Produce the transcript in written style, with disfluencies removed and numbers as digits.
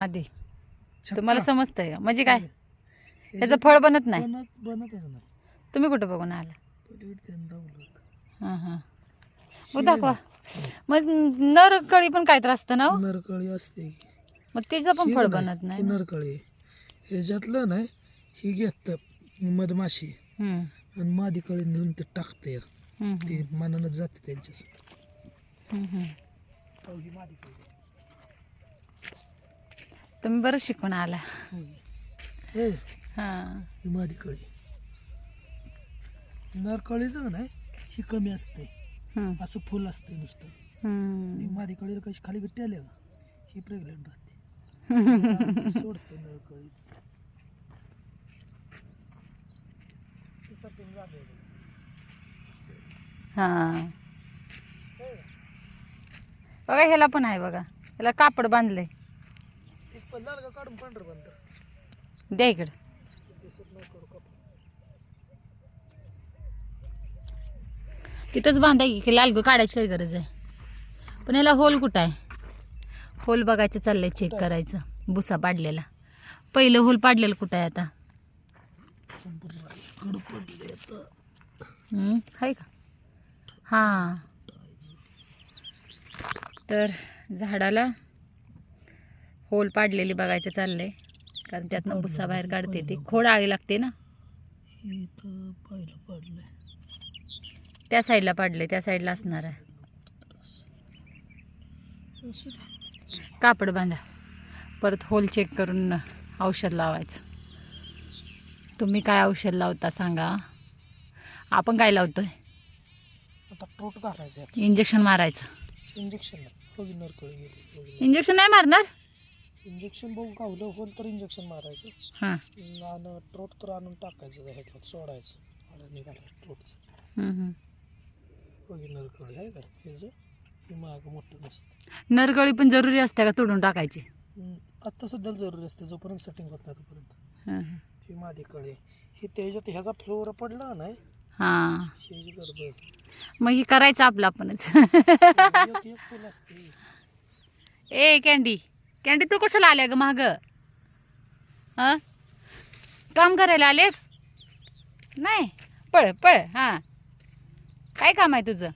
आधी छक्का. तुम्हाला समजतंय का म्हणजे काय हे त्याचं फळ बनत नाही बनतच नाही. तुम्ही कुठं बघून आला पलीकडे त्यानं दावलं होतं. हां हां हे मग दाखवा मग नर कळी पण काय त्रास असतं ना हो? नरकळी असते की. मग तिचं पण हे फळ नाही, बनत नाही हे ना. नरकळी ह्याच्यातलं नाही ही घेतात मधमाशी हम्म, आणि मादी कळी नेऊन ते टाकते हम्म, ते मनानं जाते त्यांच्यासाठी. हम्म, हम्म. ही मादी कळी. तुम्ही बरं शिकून आला हे हां ही मादी कळी. नरकळीचं नाही ही कमी असते हम्म, असं फुल असते नुसतं. हम्म. ही मादी कळीला कशी खाली गट्टी आल्या का ही प्रेग्नंट राहते. सोडते नरकळीच. हां बघा ह्याला पण आहे बघा ह्याला कापड बांधलंय काढून पांढरं बनतं. द्या इकडं तिथंच बांधा की लाल गं काढायची काही गरज आहे पण याला होल कुठं आहे होल बघायचं चाललंय चेक करायचं भुसा पाडलेला पहिलं होल पाडलेलं कुठं आहे आता आहे का हां तर झाडाला होल पाडलेली बघायचं चाललंय कारण त्यातनं भुसा बाहेर काढते ती खोड आळी लागते ना इथं पहिलं पडलंय त्या साईडला पाडले त्या साईडला असणार आहे कापड बांधा परत होल चेक करून औषध लावायचं तुम्ही काय औषध लावता सांगा आपण काय लावतोय आता टोट घालायचं इंजेक्शन मारायचं इंजेक्शन नरकळी गेली इंजेक्शन नाही मारणार इंजेक्शन बघू गावलं होल तर इंजेक्शन मारायचं हां आणि ट्रोट तर आणून टाकायचं ह्याच्यात सोडायचं आणि निघालायचं ट्रोटचं नरकळी आहे का ह्याचं हे मागं मोठं नसतं नरगळी पण जरुरी असते का तोडून टाकायची आत्ता सध्या जरुरी असते जोपर्यंत सेटिंग होत नाही तोपर्यंत ही मादी कळी ही त्याच्यात ह्याचा फ्लोर पडला नाही हां ह्याची गडबड मग हे करायचं आपलं आपणच एक फुल असते ए कॅन्डी कॅन्डी तू कशाला आल्या ग माग हां काम करायला आलेस नाही पळ पळ हां काय काम आहे तुझं